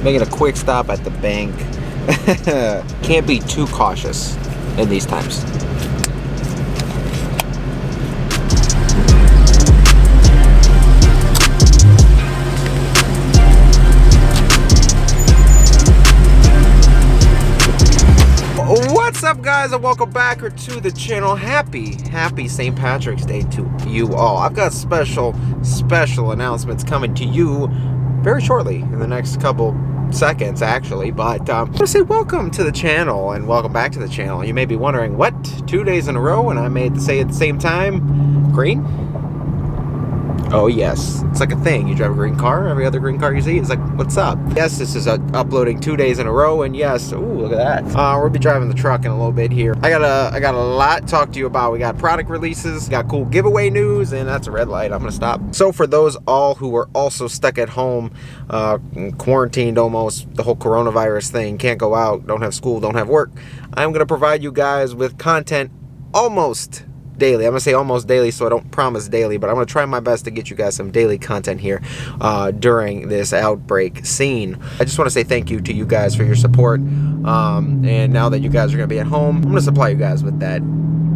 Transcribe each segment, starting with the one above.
Making a quick stop at the bank. Can't be too cautious in these times. What's up, guys, and welcome back to the channel. Happy St. Patrick's Day to you all. I've got special announcements coming to you very shortly, in the next couple seconds actually, but I want to say welcome to the channel and welcome back to the channel. You may be wondering, what, 2 days in a row and I made to say at the same time green? Oh yes, it's like a thing. You drive a green car, every other green car you see is like, what's up? Yes, this is uploading 2 days in a row, and yes, ooh, look at that. We'll be driving the truck in a little bit here. I got a lot to talk to you about. We got product releases, got cool giveaway news, and that's a red light. I'm gonna stop. So for those all who are also stuck at home, quarantined almost, the whole coronavirus thing, can't go out, don't have school, don't have work, I'm gonna provide you guys with content almost daily. I'm gonna say almost daily, so I don't promise daily, but I'm gonna try my best to get you guys some daily content here during this outbreak scene. I just want to say thank you to you guys for your support, and now that you guys are gonna be at home, I'm gonna supply you guys with that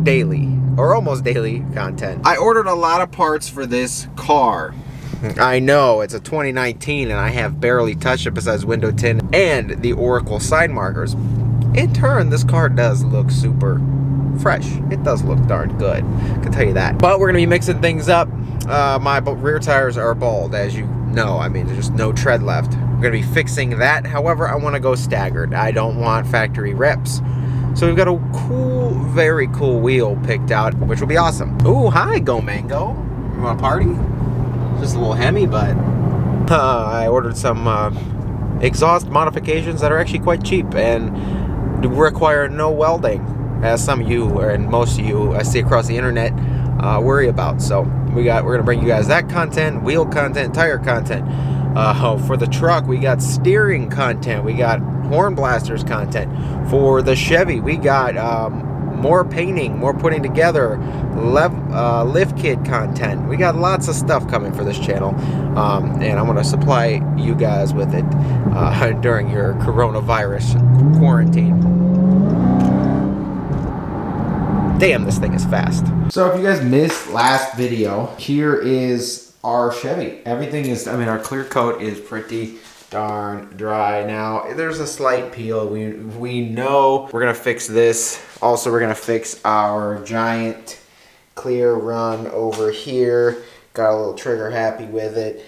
daily or almost daily content. I ordered a lot of parts for this car. I know it's a 2019 and I have barely touched it besides window tint and the Oracle side markers. In turn, this car does look super fresh. It does look darn good, I can tell you that. But we're gonna be mixing things up. My rear tires are bald, as you know. I mean, there's just no tread left. We're gonna be fixing that. However, I want to go staggered. I don't want factory reps. So we've got a cool, very cool wheel picked out, which will be awesome. Ooh, hi, Go Mango. You want to party? Just a little Hemi, but I ordered some exhaust modifications that are actually quite cheap and require no welding, as some of you, and most of you I see across the internet, worry about. So we're gonna bring you guys that content, wheel content, tire content. For the truck, we got steering content, we got horn blasters content. For the Chevy, we got more painting, more putting together, lift kit content. We got lots of stuff coming for this channel, and I'm gonna supply you guys with it during your coronavirus quarantine. Damn, this thing is fast. So if you guys missed last video, here is our Chevy. Everything is, I mean, our clear coat is pretty darn dry now. There's a slight peel. We know we're gonna fix this. Also, we're gonna fix our giant clear run over here. Got a little trigger happy with it.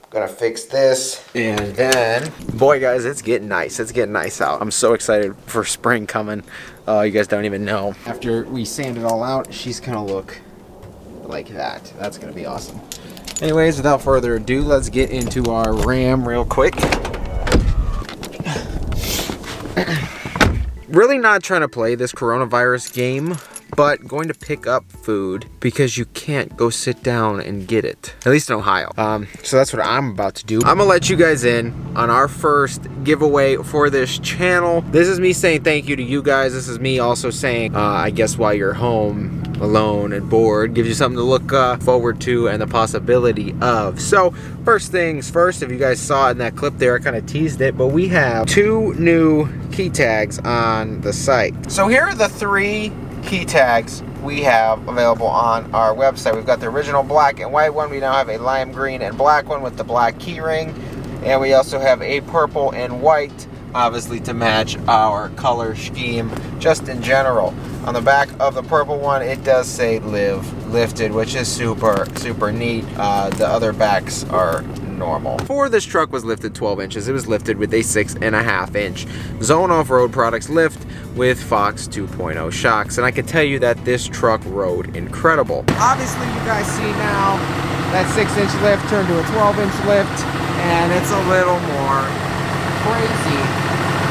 Gonna fix this, and then, boy guys, it's getting nice. It's getting nice out. I'm so excited for spring coming. You guys don't even know. After we sand it all out, she's gonna look like that. That's gonna be awesome. Anyways, without further ado, let's get into our Ram real quick. Really not trying to play this coronavirus game, but going to pick up food because you can't go sit down and get it, at least in Ohio. So that's what I'm about to do. I'm gonna let you guys in on our first giveaway for this channel. This is me saying thank you to you guys. This is me also saying, I guess while you're home alone and bored, gives you something to look forward to and the possibility of. So first things first, if you guys saw in that clip there, I kind of teased it, but we have 2 new key tags on the site. So here are the 3 key tags we have available on our website. We've got the original black and white one. We now have a lime green and black one with the black key ring, and we also have a purple and white, obviously to match our color scheme just in general. On the back of the purple one, it does say live lifted, which is super neat. The other backs are normal. Before this truck was lifted 12 inches, it was lifted with a 6.5 inch Zone Off-Road Products lift with Fox 2.0 shocks, and I can tell you that this truck rode incredible. Obviously, you guys see now that 6-inch lift turned to a 12-inch lift, and it's a little more crazy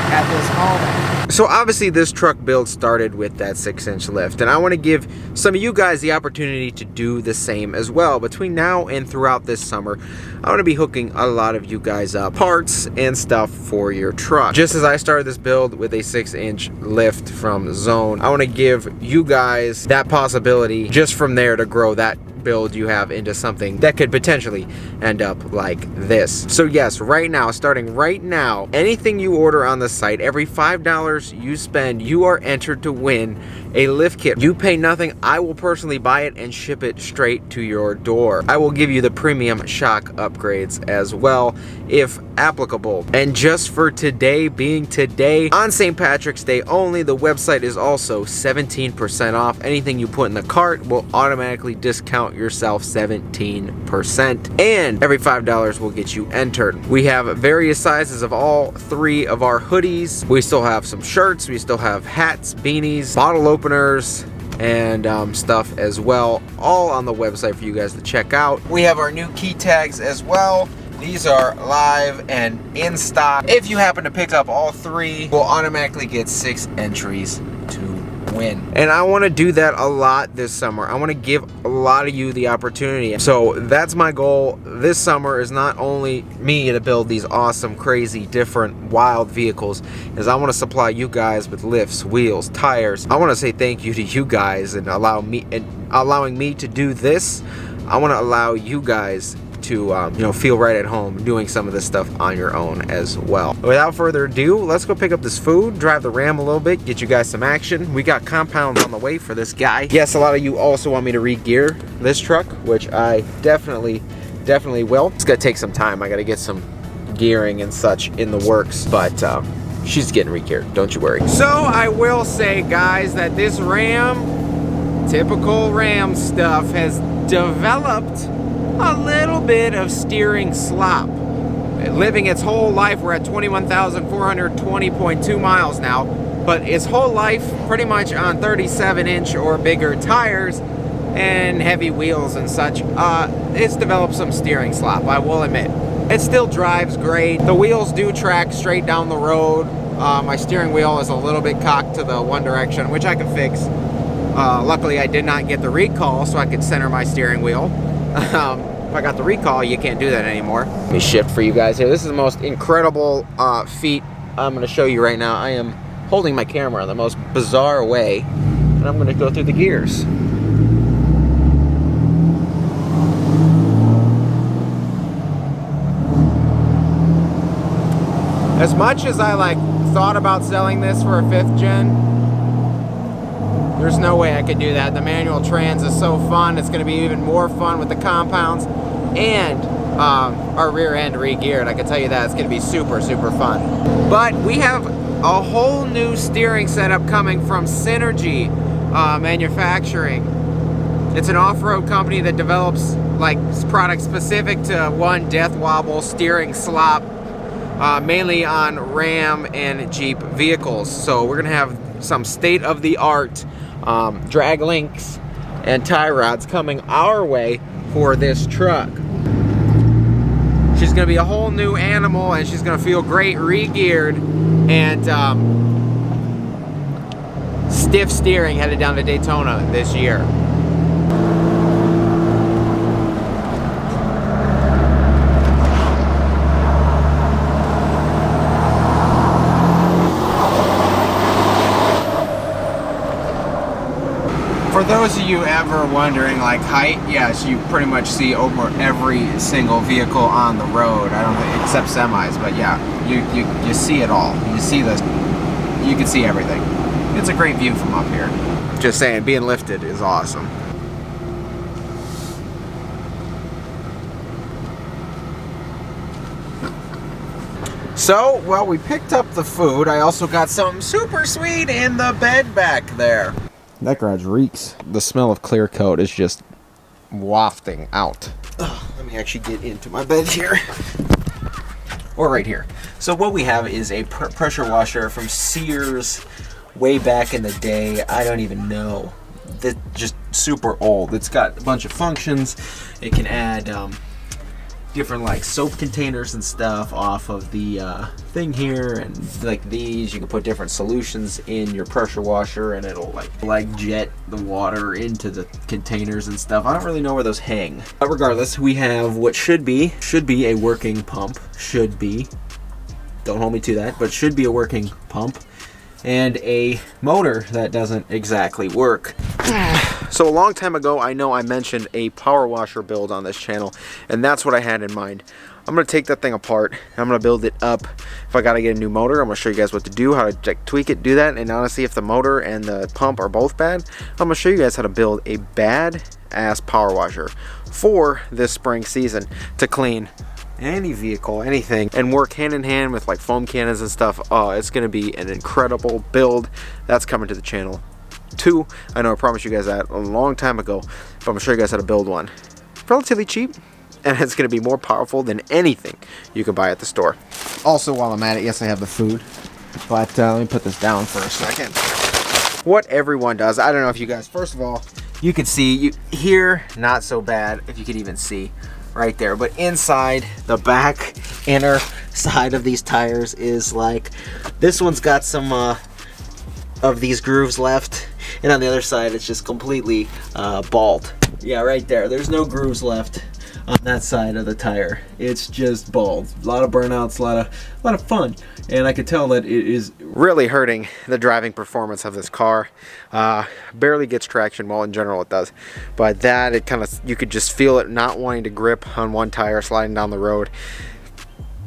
at this moment. So obviously this truck build started with that 6-inch lift, and I want to give some of you guys the opportunity to do the same as well. Between now and throughout this summer, I want to be hooking a lot of you guys up parts and stuff for your truck. Just as I started this build with a 6-inch lift from Zone, I want to give you guys that possibility just from there to grow that build you have into something that could potentially end up like this. So yes, right now, starting right now, anything you order on the site, every $5 you spend, you are entered to win a lift kit. You pay nothing. I will personally buy it and ship it straight to your door. I will give you the premium shock upgrades as well, if applicable. And just for today, being today, on St. Patrick's Day only, the website is also 17% off. Anything you put in the cart will automatically discount yourself 17%. And every $5 will get you entered. We have various sizes of all 3 of our hoodies. We still have some shirts. We still have hats, beanies, bottle openers, and stuff as well, all on the website for you guys to check out. We have our new key tags as well. These are live and in stock. If you happen to pick up all 3, we'll automatically get 6 entries to win. And I want to do that a lot this summer. I want to give a lot of you the opportunity. So that's my goal this summer, is not only me to build these awesome, crazy, different, wild vehicles, is I want to supply you guys with lifts, wheels, tires. I want to say thank you to you guys and allowing me to do this. I want to allow you guys to you know, feel right at home doing some of this stuff on your own as well. Without further ado, let's go pick up this food, drive the Ram a little bit, get you guys some action. We got compounds on the way for this guy. Yes, a lot of you also want me to re-gear this truck, which I definitely will. It's gonna take some time. I gotta get some gearing and such in the works, but she's getting re-geared, don't you worry. So I will say, guys, that this Ram, typical Ram stuff, has developed a little bit of steering slop. Living its whole life, we're at 21,420.2 miles now, but its whole life pretty much on 37-inch or bigger tires and heavy wheels and such. It's developed some steering slop, I will admit. It still drives great. The wheels do track straight down the road. My steering wheel is a little bit cocked to the one direction, which I can fix. Luckily, I did not get the recall, so I could center my steering wheel. If I got the recall, you can't do that anymore. Let me shift for you guys here. This is the most incredible feat I'm going to show you right now. I am holding my camera in the most bizarre way, and I'm going to go through the gears. As much as I thought about selling this for a 5th gen, there's no way I could do that. The manual trans is so fun. It's going to be even more fun with the compounds and our rear end re-geared. I can tell you that. It's going to be super, super fun. But we have a whole new steering setup coming from Synergy Manufacturing. It's an off-road company that develops products specific to death wobble, steering slop, mainly on Ram and Jeep vehicles. So we're going to have some state-of-the-art drag links and tie rods coming our way for this truck. She's going to be a whole new animal, and she's going to feel great re-geared and stiff steering headed down to Daytona this year. For those of you ever wondering, height, yes, you pretty much see over every single vehicle on the road. I don't think, except semis, but yeah, you see it all. You see this, you can see everything. It's a great view from up here. Just saying, being lifted is awesome. So, well, we picked up the food. I also got something super sweet in the bed back there. That garage reeks. The smell of clear coat is just wafting out. Let me actually get into my bed here. Or right here. So what we have is a pressure washer from Sears way back in the day. I don't even know. That's just super old. It's got a bunch of functions. It can add different soap containers and stuff off of the thing here, and these you can put different solutions in your pressure washer, and it'll jet the water into the containers and stuff. I don't really know where those hang, but regardless, we have what should be a working pump. Should be, don't hold me to that, but should be a working pump, and a motor that doesn't exactly work. So a long time ago, I know I mentioned a power washer build on this channel, and that's what I had in mind. I'm going to take that thing apart, I'm going to build it up. If I got to get a new motor, I'm going to show you guys what to do, how to tweak it, do that. And honestly, if the motor and the pump are both bad, I'm going to show you guys how to build a bad-ass power washer for this spring season to clean any vehicle, anything, and work hand in hand with like foam cannons and stuff. Oh, it's going to be an incredible build that's coming to the channel too. I know I promised you guys that a long time ago, but I'm going to show you guys how to build one relatively cheap, and it's going to be more powerful than anything you can buy at the store. Also, while I'm at it, yes, I have the food, but let me put this down for a second. What everyone does, I don't know if you guys, first of all, you can see here, not so bad if you could even see right there, but inside the back inner side of these tires is like, this one's got some of these grooves left, and on the other side it's just completely bald. Yeah, right there, there's no grooves left on that side of the tire. It's just bald. A lot of burnouts, a lot of fun, and I could tell that it is really hurting the driving performance of this car. Barely gets traction. Well, in general it does, but that, it kind of, you could just feel it not wanting to grip on one tire sliding down the road.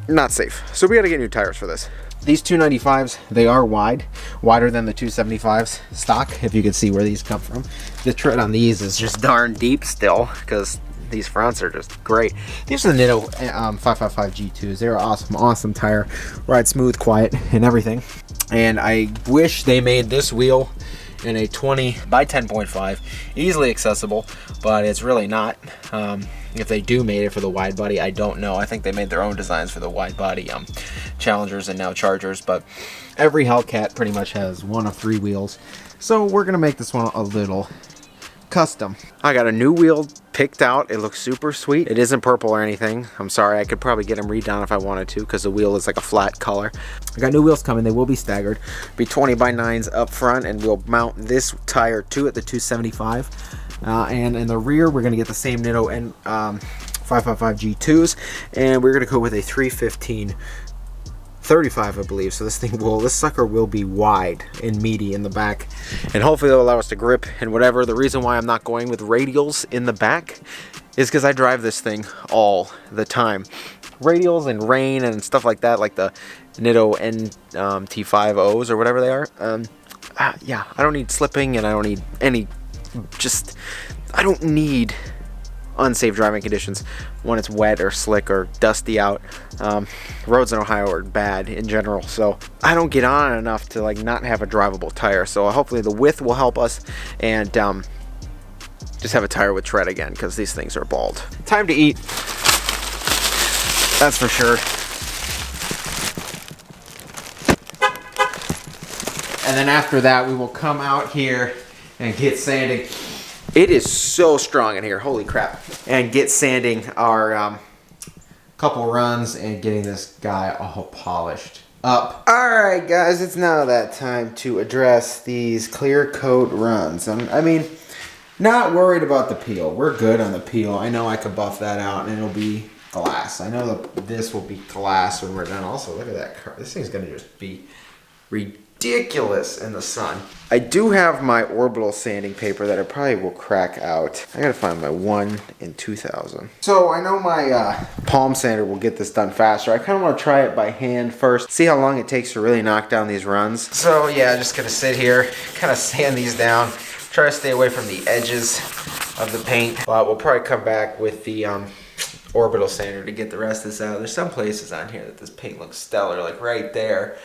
Not safe. So we got to get new tires for this. These 295s, they are wider than the 275s stock, if you can see where these come from. The tread on these is just darn deep still, because these fronts are just great. These are the Nitto 555 G2s. They're awesome tire. Ride smooth, quiet, and everything. And I wish they made this wheel in a 20 by 10.5, easily accessible, but it's really not. If they do made it for the wide body, I don't know. I think they made their own designs for the wide body Challengers and now Chargers, but every Hellcat pretty much has one of 3 wheels. So we're gonna make this one a little custom. I got a new wheel picked out. It looks super sweet. It isn't purple or anything. I'm sorry, I could probably get them redone if I wanted to, because the wheel is like a flat color. I got new wheels coming. They will be staggered. Be 20 by 9s up front, and we'll mount this tire too at the 275. And in the rear, we're gonna get the same Nitto and 555 G2s, and we're gonna go with a 315 35, I believe. So this sucker will be wide and meaty in the back, and hopefully it'll allow us to grip and whatever. The reason why I'm not going with radials in the back is because I drive this thing all the time. Radials and rain and stuff like that, like the Nitto NT5Os or whatever they are. Yeah, I don't need slipping, and I don't need any, I don't need unsafe driving conditions when it's wet or slick or dusty out. Roads in Ohio are bad in general, so I don't get on enough to like not have a drivable tire. So hopefully the width will help us, and just have a tire with tread again, because these things are bald. Time to eat, that's for sure. And then after that, we will come out here and get sanding. It is so strong in here, holy crap. And get sanding our couple runs and getting this guy all polished up. Alright guys, it's now that time to address these clear coat runs. I mean, not worried about the peel. We're good on the peel. I know I could buff that out and it'll be glass. I know that this will be glass when we're done. Also, look at that car. This thing's gonna just be ridiculous in the sun. I do have my orbital sanding paper that I probably will crack out. I gotta find my 1 in 2000. So I know my palm sander will get this done faster. I kind of want to try it by hand first, see how long it takes to really knock down these runs. So yeah, just gonna sit here, kind of sand these down, try to stay away from the edges of the paint. But we'll probably come back with the orbital sander to get the rest of this out. There's some places on here that this paint looks stellar, like right there.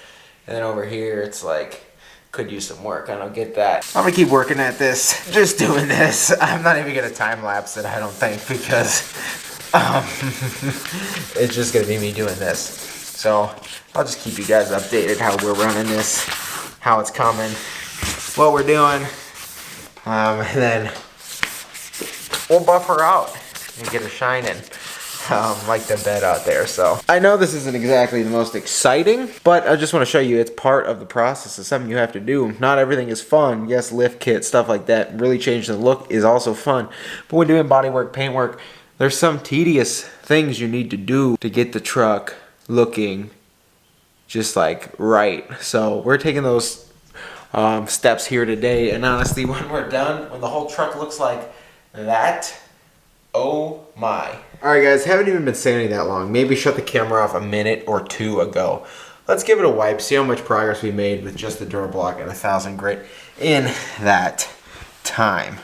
And then over here, it's like, could use some work. I don't get that. I'm gonna keep working at this, just doing this. I'm not even gonna time lapse it, I don't think, because it's just gonna be me doing this. So I'll just keep you guys updated how we're running this, how it's coming, what we're doing, and then we'll buff her out and get her shining. Like the bed out there. So I know this isn't exactly the most exciting, but I just want to show you it's part of the process. It's something you have to do. Not everything is fun. Yes, lift kit, stuff like that, really changing the look is also fun. But when doing body work, paint work, there's some tedious things you need to do to get the truck looking just like right. So we're taking those steps here today. And honestly, when we're done, when the whole truck looks like that, oh my. Alright guys, haven't even been sanding that long. Maybe shut the camera off a minute or two ago. Let's give it a wipe, see how much progress we made with just the Durablock and 1000 grit in that time.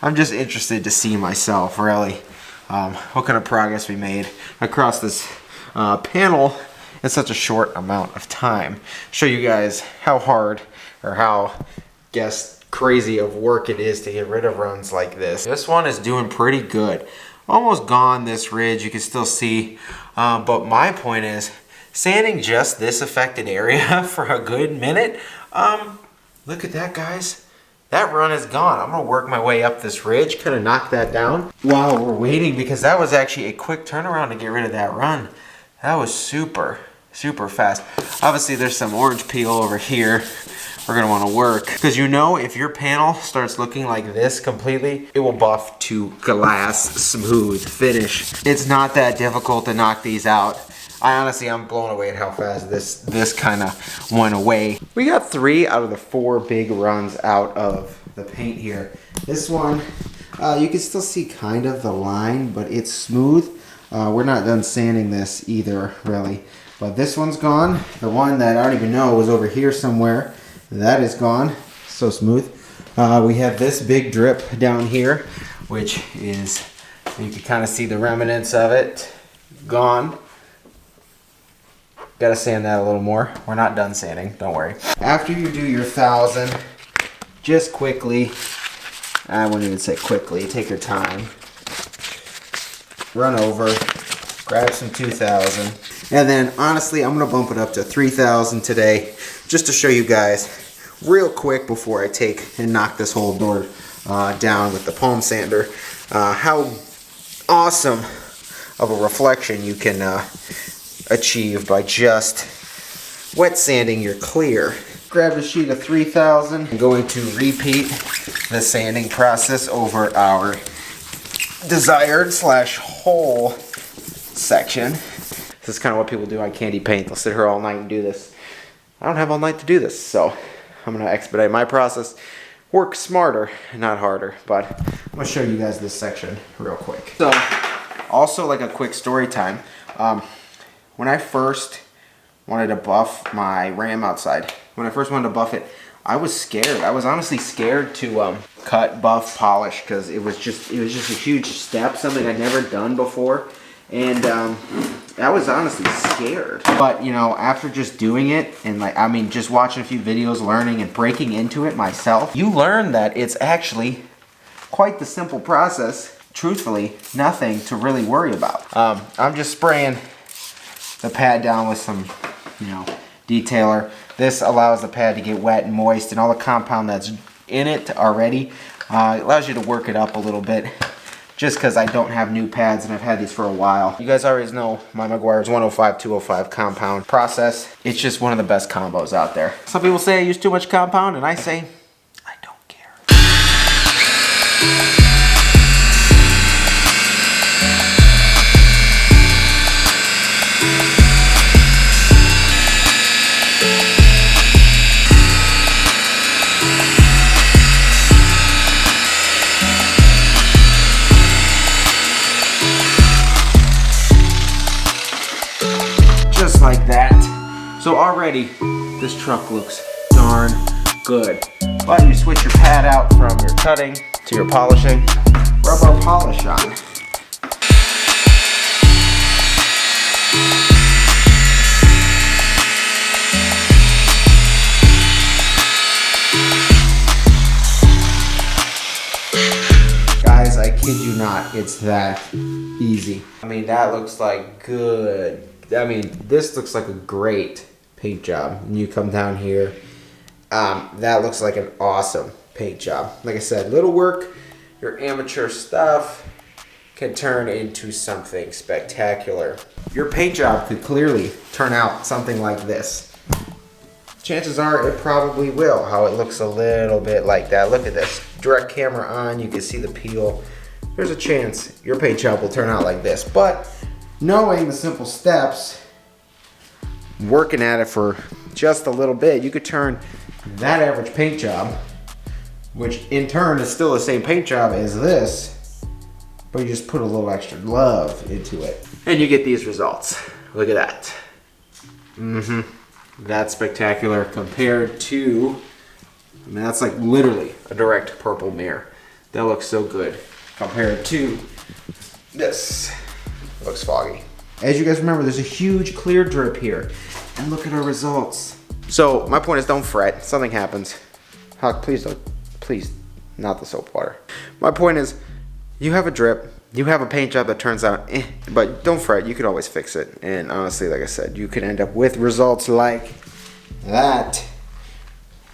I'm just interested to see myself, really, what kind of progress we made across this panel in such a short amount of time. Show you guys how hard, or how, crazy of work it is to get rid of runs like this. This one is doing pretty good. Almost gone, this ridge, you can still see. But my point is, sanding just this affected area for a good minute, look at that, guys. That run is gone. I'm gonna work my way up this ridge, kind of knock that down while we're waiting, because that was actually a quick turnaround to get rid of that run. That was super, super fast. Obviously, there's some orange peel over here we're gonna wanna work, because you know, if your panel starts looking like this completely, it will buff to glass smooth finish. It's not that difficult to knock these out. I'm blown away at how fast this kind of went away. We got 3 out of the 4 big runs out of the paint here. This one, you can still see kind of the line, but it's smooth. We're not done sanding this either, really. But this one's gone. The one that I don't even know was over here somewhere, that is gone. So smooth. We have this big drip down here, which is, you can kind of see the remnants of it. Gone. Gotta sand that a little more. We're not done sanding, don't worry. After you do your 1000, just quickly, I wouldn't even say quickly, take your time. Run over, grab some 2000. And then honestly, I'm gonna bump it up to 3000 today, just to show you guys real quick before I take and knock this whole door down with the palm sander, how awesome of a reflection you can achieve by just wet sanding your clear. Grab a sheet of 3000. I'm going to repeat the sanding process over our desired / hole section. This is kind of what people do on candy paint. They'll sit here all night and do this. I don't have all night to do this, so I'm going to expedite my process. Work smarter, not harder. But I'm going to show you guys this section real quick. So, also like a quick story time. When I first wanted to buff my Ram outside, when I first wanted to buff it, I was scared. I was honestly scared to cut, buff, polish, because it was just a huge step, something I'd never done before, and I was honestly scared. But you know, after just doing it and just watching a few videos, learning and breaking into it myself, you learn that it's actually quite the simple process. Truthfully, nothing to really worry about. I'm just spraying the pad down with some, detailer. This allows the pad to get wet and moist, and all the compound that's in it already. It allows you to work it up a little bit, just because I don't have new pads and I've had these for a while. You guys already know my Meguiar's 105-205 compound process. It's just one of the best combos out there. Some people say I use too much compound, and I say, I don't care. Just like that. So already this truck looks darn good. But you switch your pad out from your cutting to your polishing. Rub our polish on. Guys, I kid you not, it's that easy. I mean, that looks like good. I mean, this looks like a great paint job. And you come down here, that looks like an awesome paint job. Like I said, little work, your amateur stuff can turn into something spectacular. Your paint job could clearly turn out something like this. Chances are it probably will, how it looks a little bit like that. Look at this, direct camera on, you can see the peel. There's a chance your paint job will turn out like this. But knowing the simple steps, working at it for just a little bit, you could turn that average paint job, which in turn is still the same paint job as this, but you just put a little extra love into it. And you get these results. Look at that. That's spectacular compared to, I mean, that's like literally a direct purple mirror. That looks so good compared to this. Looks foggy. As you guys remember, there's a huge clear drip here. And look at our results. So my point is, don't fret. Something happens. Huck, please don't, please, not the soap water. My point is, you have a drip, you have a paint job that turns out but don't fret, you can always fix it. And honestly, like I said, you could end up with results like that.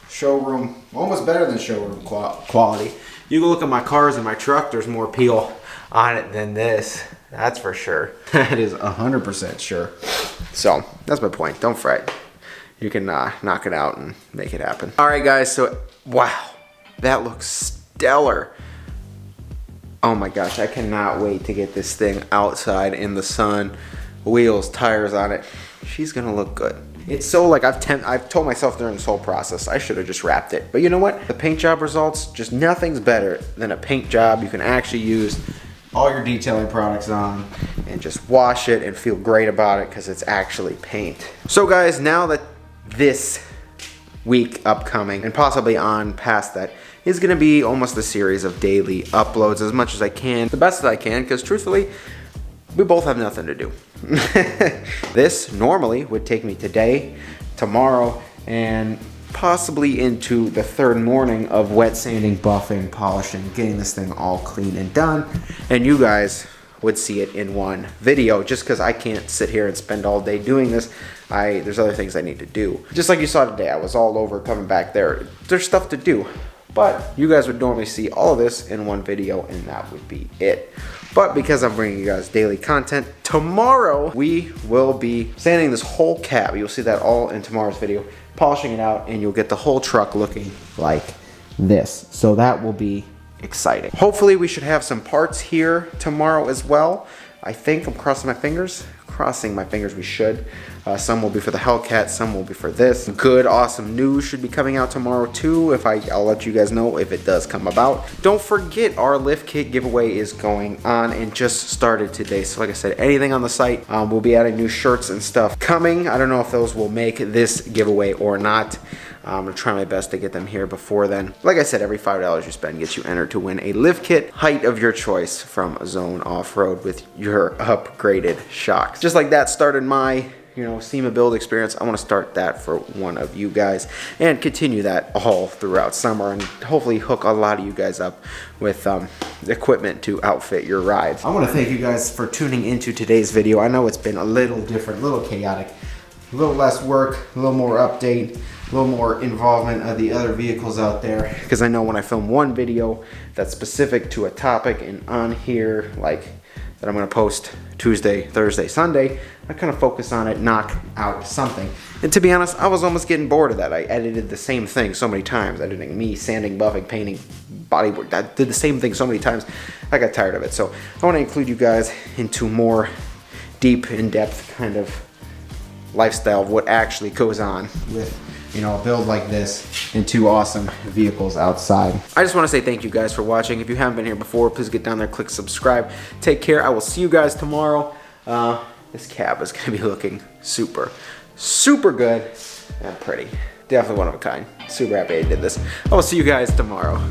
Showroom, almost better than showroom quality. You can look at my cars and my truck, there's more peel on it than this. That's for sure. That is 100% sure. So that's my point. Don't fret. You can knock it out and make it happen. All right, guys. So wow, that looks stellar. Oh my gosh, I cannot wait to get this thing outside in the sun. Wheels, tires on it. She's gonna look good. It's so like I've told myself during this whole process I should have just wrapped it. But you know what? The paint job results, just nothing's better than a paint job you can actually use all your detailing products on and just wash it and feel great about it because it's actually paint. So guys, now that this week upcoming and possibly on past that is gonna be almost a series of daily uploads as much as I can, the best that I can, because truthfully, we both have nothing to do. This normally would take me today, tomorrow, and possibly into the third morning of wet sanding, buffing, polishing, getting this thing all clean and done. And you guys would see it in one video just because I can't sit here and spend all day doing this. There's other things I need to do. Just like you saw today, I was all over coming back there. There's stuff to do. But you guys would normally see all of this in one video and that would be it. But because I'm bringing you guys daily content, tomorrow we will be sanding this whole cab. You'll see that all in tomorrow's video, polishing it out, and you'll get the whole truck looking like this. So that will be exciting. Hopefully we should have some parts here tomorrow as well. I think I'm crossing my fingers. Crossing my fingers, we should. Some will be for the Hellcat, some will be for this. Good, awesome news should be coming out tomorrow too. I'll let you guys know if it does come about. Don't forget, our lift kit giveaway is going on and just started today. So like I said, anything on the site, we'll be adding new shirts and stuff coming. I don't know if those will make this giveaway or not. I'm gonna try my best to get them here before then. Like I said, every $5 you spend gets you entered to win a lift kit, height of your choice from Zone Off-Road with your upgraded shocks. Just like that started my SEMA build experience, I want to start that for one of you guys and continue that all throughout summer and hopefully hook a lot of you guys up with equipment to outfit your rides. I want to thank you guys for tuning into today's video. I know it's been a little different, a little chaotic, a little less work, a little more update, a little more involvement of the other vehicles out there, because I know when I film one video that's specific to a topic and on here, like that I'm going to post Tuesday, Thursday, Sunday, I kind of focus on it, knock out something. And to be honest, I was almost getting bored of that. I edited the same thing so many times. Editing me, sanding, buffing, painting, bodywork. I did the same thing so many times. I got tired of it. So I want to include you guys into more deep, in-depth kind of lifestyle of what actually goes on with a build like this and two awesome vehicles outside. I just want to say thank you guys for watching. If you haven't been here before, please get down there, click subscribe. Take care. I will see you guys tomorrow. This cab is going to be looking super, super good and pretty. Definitely one of a kind. Super happy I did this. I will see you guys tomorrow.